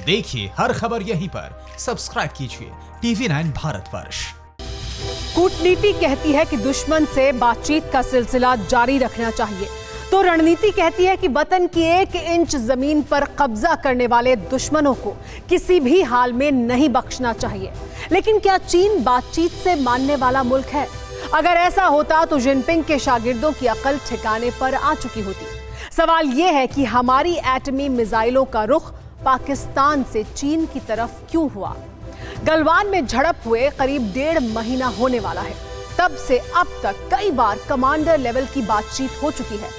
देखिए हर खबर यहीं पर, सब्सक्राइब कीजिए TV9 भारतवर्ष। कूटनीति कहती है कि दुश्मन से बातचीत का सिलसिला जारी रखना चाहिए, तो रणनीति कहती है कि वतन की 1 इंच जमीन पर कब्जा करने वाले दुश्मनों को किसी भी हाल में नहीं बख्शना चाहिए। लेकिन क्या चीन बातचीत से मानने वाला मुल्क है? अगर ऐसा होता तो जिनपिंग के शागिर्दों की अकल ठिकाने पर आ चुकी होती। सवाल यह है कि हमारी एटमी मिसाइलों का रुख पाकिस्तान से चीन की तरफ क्यों हुआ? गलवान में झड़प हुए करीब 1.5 महीना होने वाला है। तब से अब तक कई बार कमांडर लेवल की बातचीत हो चुकी है।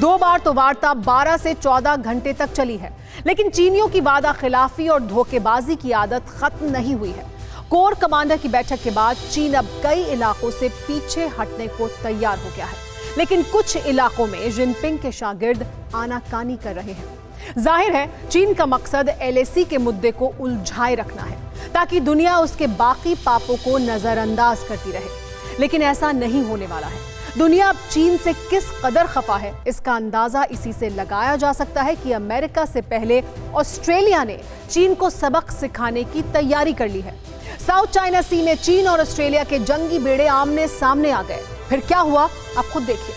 2 बार तो वार्ता 12 से 14 घंटे तक चली है, लेकिन चीनियों की वादा खिलाफी और धोखेबाजी की आदत खत्म नहीं हुई है। कोर कमांडर की बैठक के बाद चीन अब कई इलाकों से पीछे हटने को तैयार हो गया है, लेकिन कुछ इलाकों में जिनपिंग के शागिर्द आनाकानी कर रहे हैं। जाहिर है चीन का मकसद LAC के मुद्दे को उलझाए रखना है, ताकि दुनिया उसके बाकी पापों को नजरअंदाज करती रहे। लेकिन ऐसा नहीं होने वाला है। दुनिया अब चीन से किस कदर खफा है, इसका अंदाजा इसी से लगाया जा सकता है कि अमेरिका से पहले ऑस्ट्रेलिया ने चीन को सबक सिखाने की तैयारी कर ली है। साउथ चाइना सी में चीन और ऑस्ट्रेलिया के जंगी बेड़े आमने सामने आ गए। फिर क्या हुआ, आप खुद देखिए।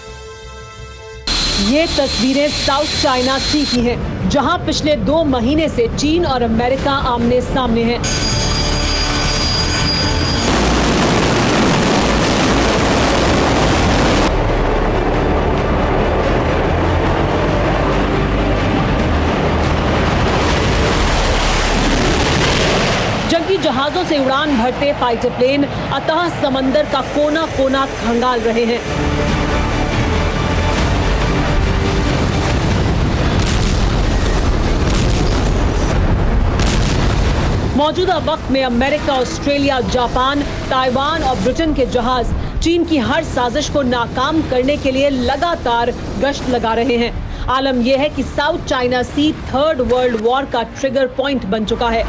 ये तस्वीरें साउथ चाइना सी की हैं, जहां पिछले 2 महीने से चीन और अमेरिका आमने सामने हैं। जंगी जहाजों से उड़ान भरते फाइटर प्लेन अतः समंदर का कोना कोना खंगाल रहे हैं। मौजूदा वक्त में अमेरिका, ऑस्ट्रेलिया, जापान, ताइवान और ब्रिटेन के जहाज चीन की हर साजिश को नाकाम करने के लिए लगातार गश्त लगा रहे हैं। आलम यह है कि साउथ चाइना सी 3rd वर्ल्ड वॉर का ट्रिगर पॉइंट बन चुका है।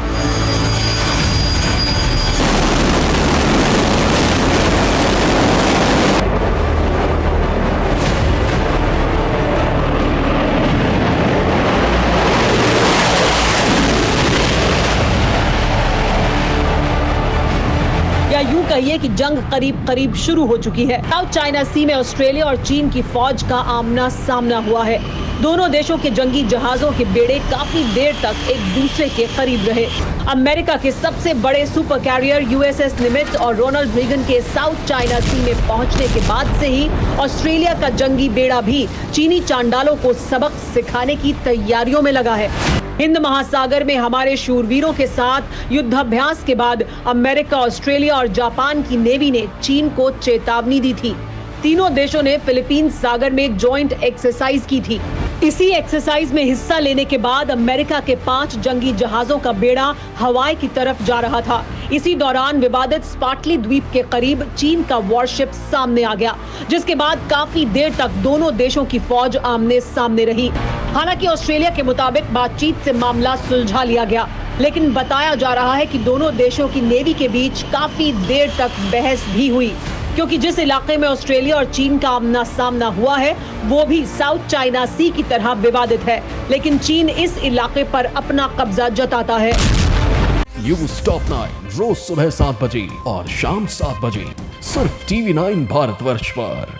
या यूं कहिए कि जंग करीब करीब शुरू हो चुकी है। साउथ चाइना सी में ऑस्ट्रेलिया और चीन की फौज का आमना सामना हुआ है। दोनों देशों के जंगी जहाजों के बेड़े काफी देर तक एक दूसरे के करीब रहे। अमेरिका के सबसे बड़े सुपर कैरियर USS निमित्ज और रोनाल्ड रीगन के साउथ चाइना सी में पहुंचने के बाद से ही ऑस्ट्रेलिया का जंगी बेड़ा भी चीनी चांडालों को सबक सिखाने की तैयारियों में लगा है। हिंद महासागर में हमारे शूरवीरों के साथ युद्धाभ्यास के बाद अमेरिका, ऑस्ट्रेलिया और जापान की नेवी ने चीन को चेतावनी दी थी। तीनों देशों ने फिलीपींस सागर में जॉइंट एक्सरसाइज की थी। इसी एक्सरसाइज में हिस्सा लेने के बाद अमेरिका के 5 जंगी जहाजों का बेड़ा हवाई की तरफ जा रहा था। इसी दौरान विवादित स्पार्टली द्वीप के करीब चीन का वॉरशिप सामने आ गया, जिसके बाद काफी देर तक दोनों देशों की फौज आमने सामने रही। हालांकि ऑस्ट्रेलिया के मुताबिक बातचीत से मामला सुलझा लिया गया, लेकिन बताया जा रहा है कि दोनों देशों की नेवी के बीच काफी देर तक बहस भी हुई, क्योंकि जिस इलाके में ऑस्ट्रेलिया और चीन का आमना सामना हुआ है वो भी साउथ चाइना सी की तरह विवादित है, लेकिन चीन इस इलाके पर अपना कब्जा जताता है। न्यूज़ टॉप 9 रोज सुबह 7 बजे और शाम 7 बजे सिर्फ TV9 भारतवर्ष पर।